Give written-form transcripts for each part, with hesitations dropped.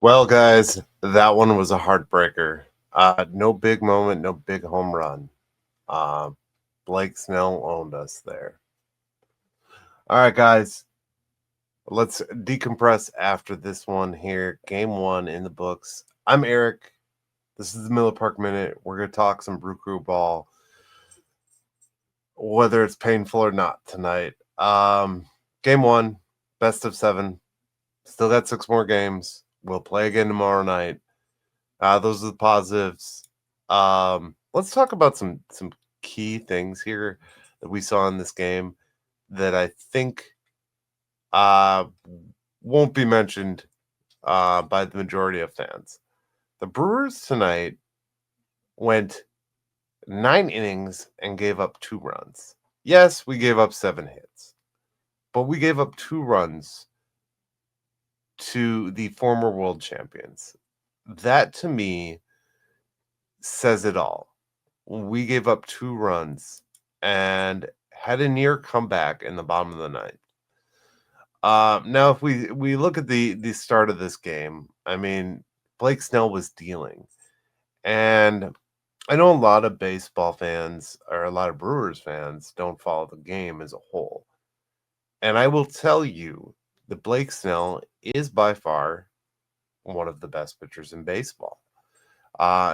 Well, guys, that one was a heartbreaker. No big moment, no big home run. Uh, Blake Snell owned us there. All right, guys, let's decompress after this one here. Game one in the books. I'm Eric. This is the Miller Park Minute. We're going to talk some Brew Crew ball, whether it's painful or not tonight. Game one, best of 7. Still got 6 more games. We'll play again tomorrow night. Those are the positives. Let's talk about some key things here that we saw in this game that I think uh, won't be mentioned by the majority of fans. The Brewers tonight went 9 innings and gave up 2 runs. Yes, we gave up 7 hits, but we gave up 2 runs to the former world champions. That to me says it all. We gave up 2 runs and had a near comeback in the bottom of the ninth. Now, if we look at the start of this game, I mean, Blake Snell was dealing, and I know a lot of baseball fans or a lot of Brewers fans don't follow the game as a whole, and I will tell you that Blake Snell is by far one of the best pitchers in baseball.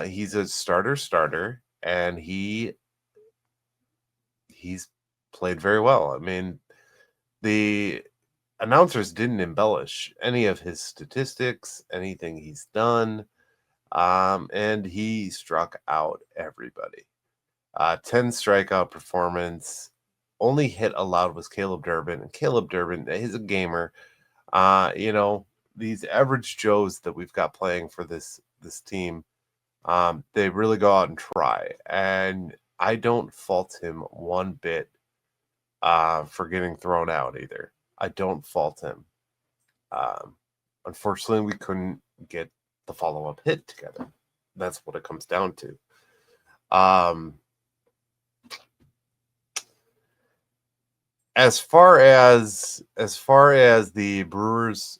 He's a starter, and he's played very well. I mean, the announcers didn't embellish any of his statistics, anything he's done, and he struck out everybody. 10 strikeout performance. Only hit allowed was Caleb Durbin, and Caleb Durbin is a gamer. These average Joes that we've got playing for this team, they really go out and try, and I don't fault him one bit for getting thrown out either. I don't fault him. Unfortunately, we couldn't get the follow-up hit together. That's what it comes down to. As far as the Brewers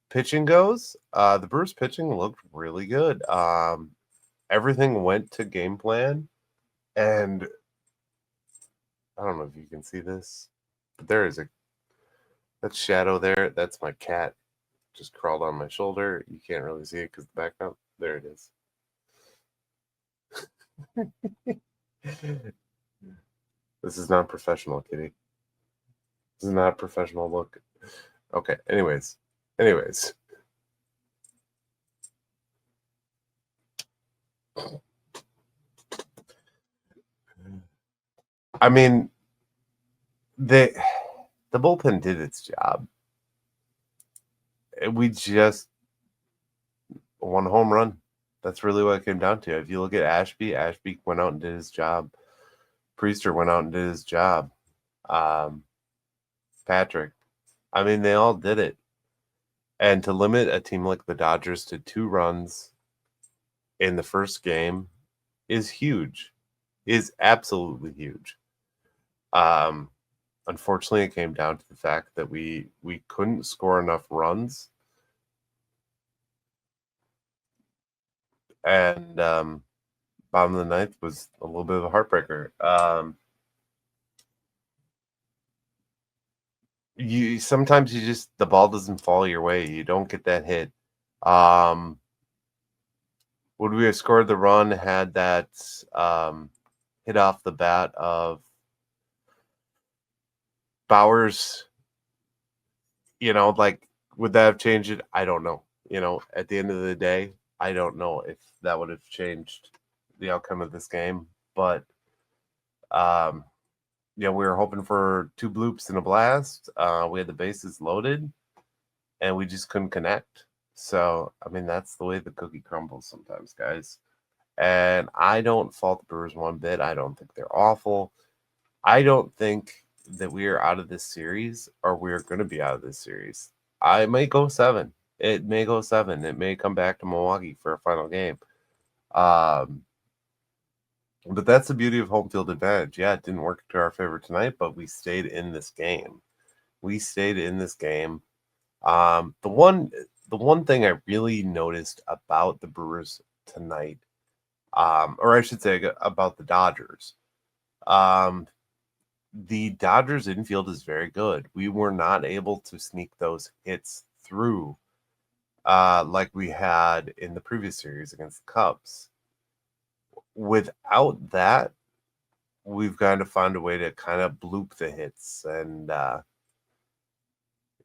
pitching goes, the Brewers pitching looked really good. Everything went to game plan, and I don't know if you can see this, but there is that shadow there. That's my cat just crawled on my shoulder. You can't really see it because the background. There it is. This is not professional, kitty. This is not a professional look. Okay. Anyways. I mean, the bullpen did its job. We just one home run. That's really what it came down to. If you look at Ashby went out and did his job. Priester went out and did his job. Patrick. I mean, they all did it. And to limit a team like the Dodgers to 2 runs in the first game is huge. Is absolutely huge. Unfortunately, it came down to the fact that we couldn't score enough runs. And bottom of the ninth was a little bit of a heartbreaker. Sometimes the ball doesn't fall your way. You don't get that hit. Would we have scored the run had that hit off the bat of Bowers? Would that have changed it? I don't know. At the end of the day, I don't know if that would have changed the outcome of this game. But, we were hoping for 2 bloops and a blast. We had the bases loaded, and we just couldn't connect. So, I mean, that's the way the cookie crumbles sometimes, guys. And I don't fault the Brewers one bit. I don't think they're awful. I don't think that we are out of this series, or we're going to be out of this series. I may go 7. It may go 7. It may come back to Milwaukee for a final game. But that's the beauty of home field advantage. Yeah, it didn't work to our favor tonight, but we stayed in this game. The one the one thing I really noticed about the Brewers tonight, or I should say about the Dodgers, um, the Dodgers infield is very good. We were not able to sneak those hits through like we had in the previous series against the Cubs. Without that, we've got to find a way to kind of bloop the hits and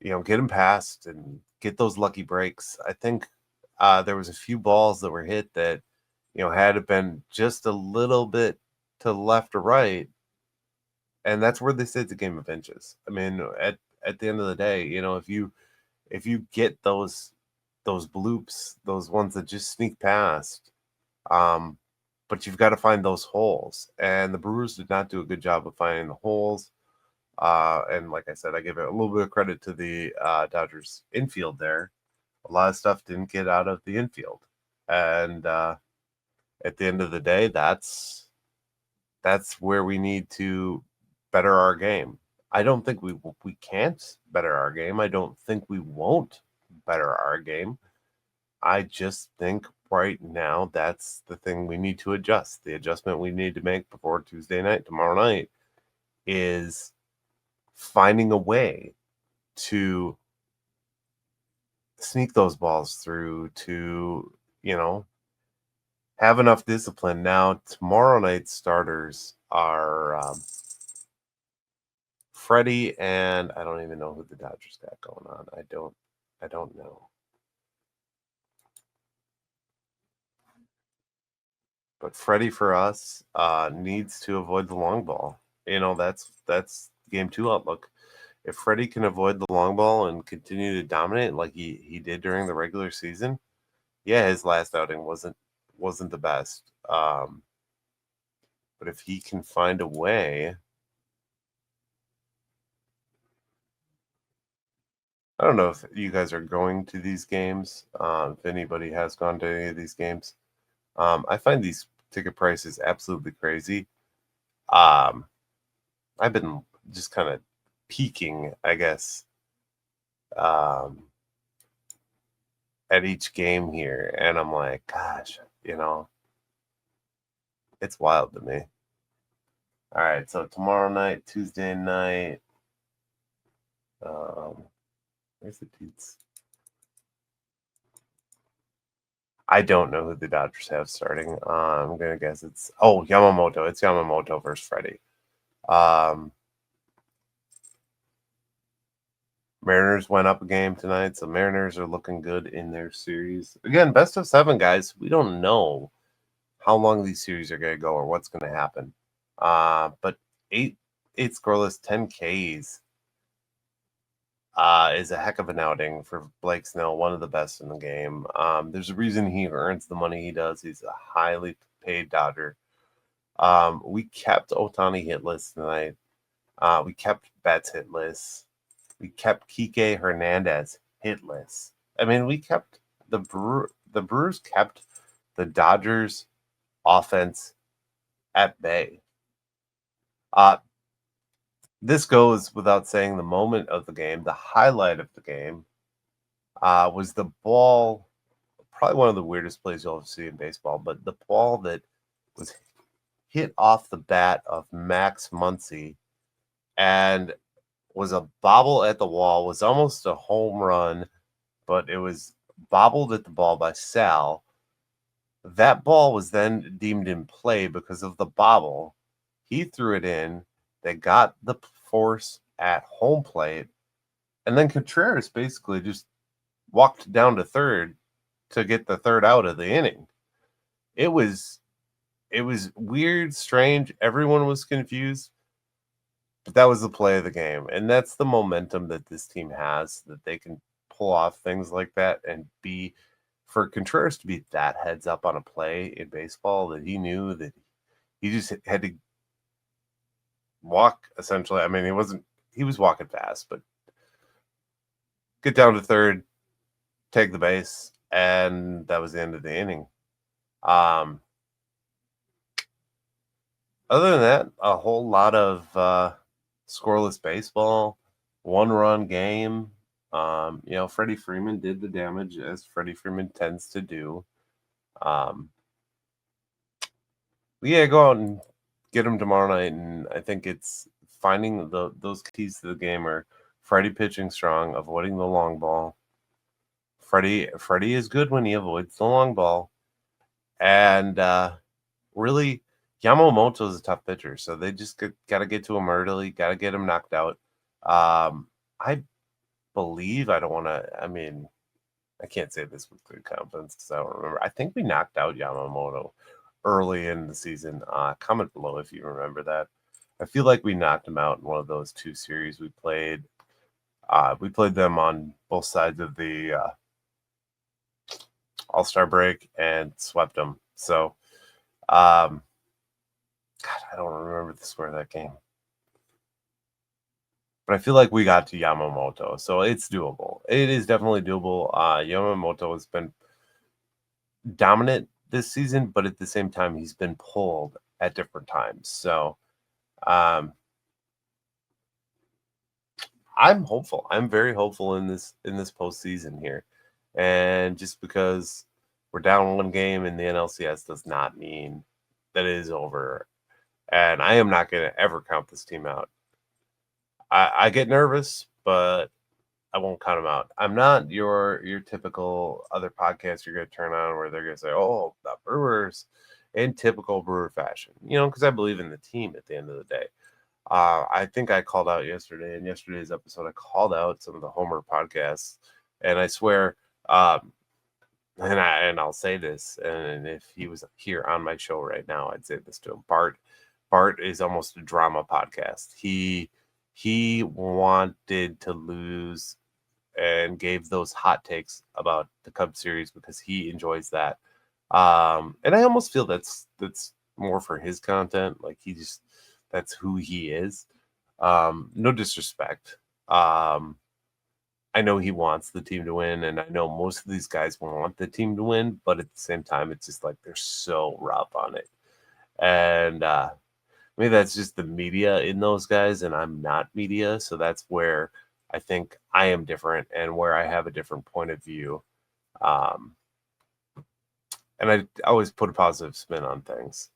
get them past and get those lucky breaks. I think there was a few balls that were hit that had it been just a little bit to the left or right, and that's where they say it's a game of inches. I mean, at the end of the day, if you get those bloops, those ones that just sneak past, um, but you've got to find those holes, and the Brewers did not do a good job of finding the holes. And like I said, I give it a little bit of credit to the Dodgers infield there. A lot of stuff didn't get out of the infield, and at the end of the day, that's where we need to better our game. I don't think we can't better our game. I don't think we won't better our game. I just think right now that's the thing we need to adjust. The adjustment we need to make before Tuesday night, tomorrow night, is finding a way to sneak those balls through, to have enough discipline. Now, tomorrow night's starters are Freddie, and I don't even know who the Dodgers got going on. I don't know. But Freddie for us needs to avoid the long ball. That's game 2 outlook. If Freddie can avoid the long ball and continue to dominate like he did during the regular season, yeah, his last outing wasn't the best. But if he can find a way, I don't know if you guys are going to these games. If anybody has gone to any of these games, I find these ticket prices absolutely crazy. I've been just kind of peeking, I guess, at each game here, and I'm like, gosh, it's wild to me. All right, so tomorrow night, Tuesday night, where's the dudes? I don't know who the Dodgers have starting. I'm gonna guess it's Yamamoto. It's Yamamoto versus Freddie. Mariners went up a game tonight, so Mariners are looking good in their series. Again, best of 7, guys. We don't know how long these series are going to go or what's going to happen. But eight scoreless, 10 Ks is a heck of an outing for Blake Snell, one of the best in the game. There's a reason he earns the money he does. He's a highly paid Dodger. We kept Ohtani hitless tonight. We kept Betts hitless. We kept Kike Hernandez hitless. I mean, we kept the Brewers kept the Dodgers offense at bay. This goes without saying. The moment of the game, the highlight of the game, was the ball. Probably one of the weirdest plays you'll ever see in baseball, but the ball that was hit off the bat of Max Muncy and was a bobble at the wall, was almost a home run, but it was bobbled at the ball by Sal. That ball was then deemed in play because of the bobble. He threw it in. They got the force at home plate, and then Contreras basically just walked down to third to get the third out of the inning. It was weird, strange. Everyone was confused. But that was the play of the game. And that's the momentum that this team has, that they can pull off things like that and be, for Contreras to be that heads up on a play in baseball, that he knew that he just had to walk, essentially. I mean, he was walking fast, but get down to third, take the base, and that was the end of the inning. Other than that, a whole lot of scoreless baseball, 1-run game. Freddie Freeman did the damage as Freddie Freeman tends to do. Yeah, go out and get him tomorrow night, and I think it's finding those keys to the game are Freddie pitching strong, avoiding the long ball. Freddie is good when he avoids the long ball, and really Yamamoto is a tough pitcher, so they just got to get to him early, got to get him knocked out. I believe I don't want to. I mean, I can't say this with good confidence because I don't remember. I think we knocked out Yamamoto early in the season. Comment below if you remember that. I feel like we knocked him out in one of those 2 series we played. We played them on both sides of the All-Star break and swept them. So, God, I don't remember the score of that game. But I feel like we got to Yamamoto, so it's doable. It is definitely doable. Yamamoto has been dominant this season, but at the same time, he's been pulled at different times. So I'm hopeful. I'm very hopeful in this postseason here. And just because we're down 1 game in the NLCS does not mean that it is over. And I am not going to ever count this team out. I get nervous, but I won't count them out. I'm not your typical other podcast you're going to turn on where they're going to say, "Oh, the Brewers," in typical Brewer fashion. Because I believe in the team at the end of the day. I think I called out yesterday in yesterday's episode. I called out some of the Homer podcasts, and I swear, and I'll say this, and if he was here on my show right now, I'd say this to him. Bart is almost a drama podcast. He wanted to lose and gave those hot takes about the Cubs series because he enjoys that. And I almost feel that's more for his content. Like that's who he is. No disrespect. I know he wants the team to win, and I know most of these guys want the team to win, but at the same time, it's just like they're so rough on it. And maybe that's just the media in those guys, and I'm not media, so that's where I think I am different and where I have a different point of view. And I always put a positive spin on things.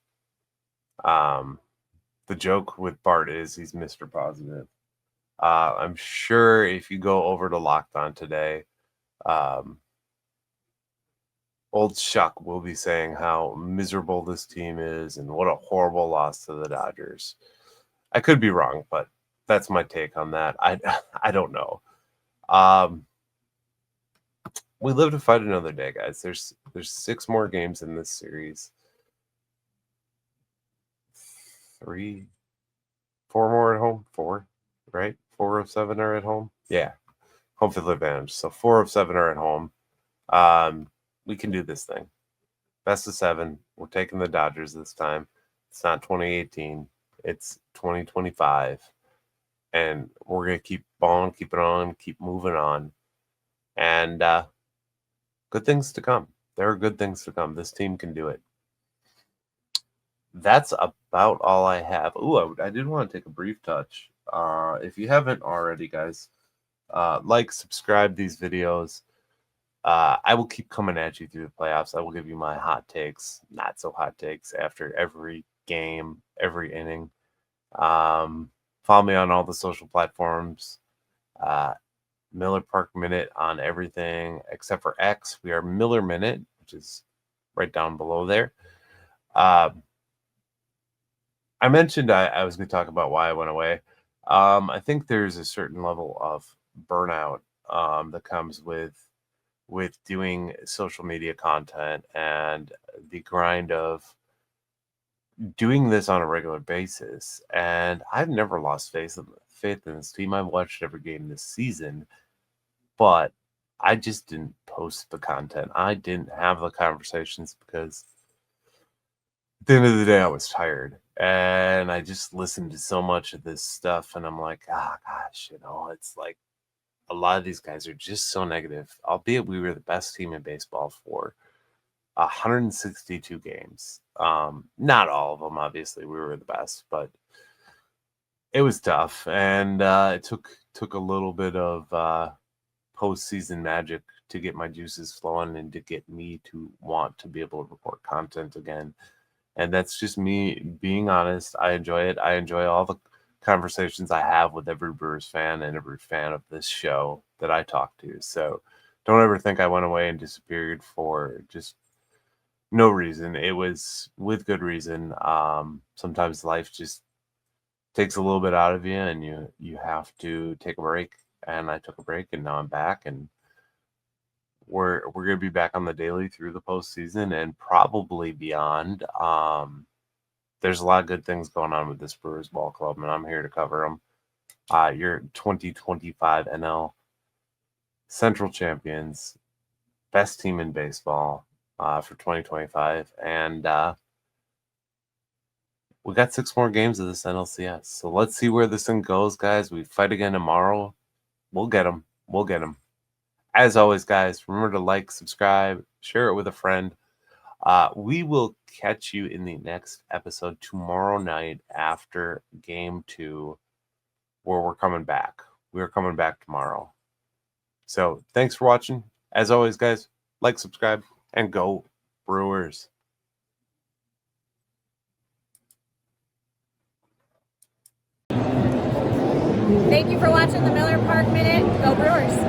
The joke with Bart is he's Mr. Positive. I'm sure if you go over to Locked On today, old Shuck will be saying how miserable this team is and what a horrible loss to the Dodgers. I could be wrong, but that's my take on that. I don't know. We live to fight another day, guys. There's 6 more games in this series. 4 more at home. 4, right? 4 of 7 are at home. Yeah, home field advantage. So 4 of 7 are at home. We can do this thing. Best of 7. We're taking the Dodgers this time. It's not 2018. It's 2025. And we're going to keep on, keep it on, keep moving on. And good things to come. There are good things to come. This team can do it. That's about all I have. Ooh, I did want to take a brief touch. If you haven't already, guys, like, subscribe these videos. I will keep coming at you through the playoffs. I will give you my hot takes, not so hot takes after every game, every inning. Follow me on all the social platforms. Miller Park Minute on everything except for X. We are Miller Minute, which is right down below there. I mentioned I was going to talk about why I went away. I think there's a certain level of burnout that comes with doing social media content and the grind of doing this on a regular basis. And I've never lost faith in this team. I've watched every game this season, but I just didn't post the content. I didn't have the conversations because at the end of the day, I was tired. And I just listened to so much of this stuff, and I'm like, gosh, it's like a lot of these guys are just so negative. Albeit we were the best team in baseball for 162 games. Not all of them, obviously, we were the best, but it was tough, and it took a little bit of postseason magic to get my juices flowing and to get me to want to be able to report content again. And that's just me being honest. I enjoy it. I enjoy all the conversations I have with every Brewers fan and every fan of this show that I talk to. So don't ever think I went away and disappeared for just no reason. It was with good reason. Sometimes life just takes a little bit out of you and you have to take a break. And I took a break and now I'm back, and we're gonna be back on the daily through the postseason and probably beyond. There's a lot of good things going on with this Brewers ball club, and I'm here to cover them. Your 2025 NL Central champions, best team in baseball for 2025, and we got 6 more games of this NLCS. So let's see where this thing goes, guys. We fight again tomorrow. We'll get them. We'll get them. As always, guys, remember to like, subscribe, share it with a friend. We will catch you in the next episode tomorrow night after Game 2, where we're coming back. We're coming back tomorrow. So thanks for watching. As always, guys, like, subscribe, and go Brewers. Thank you for watching the Miller Park Minute. Go Brewers.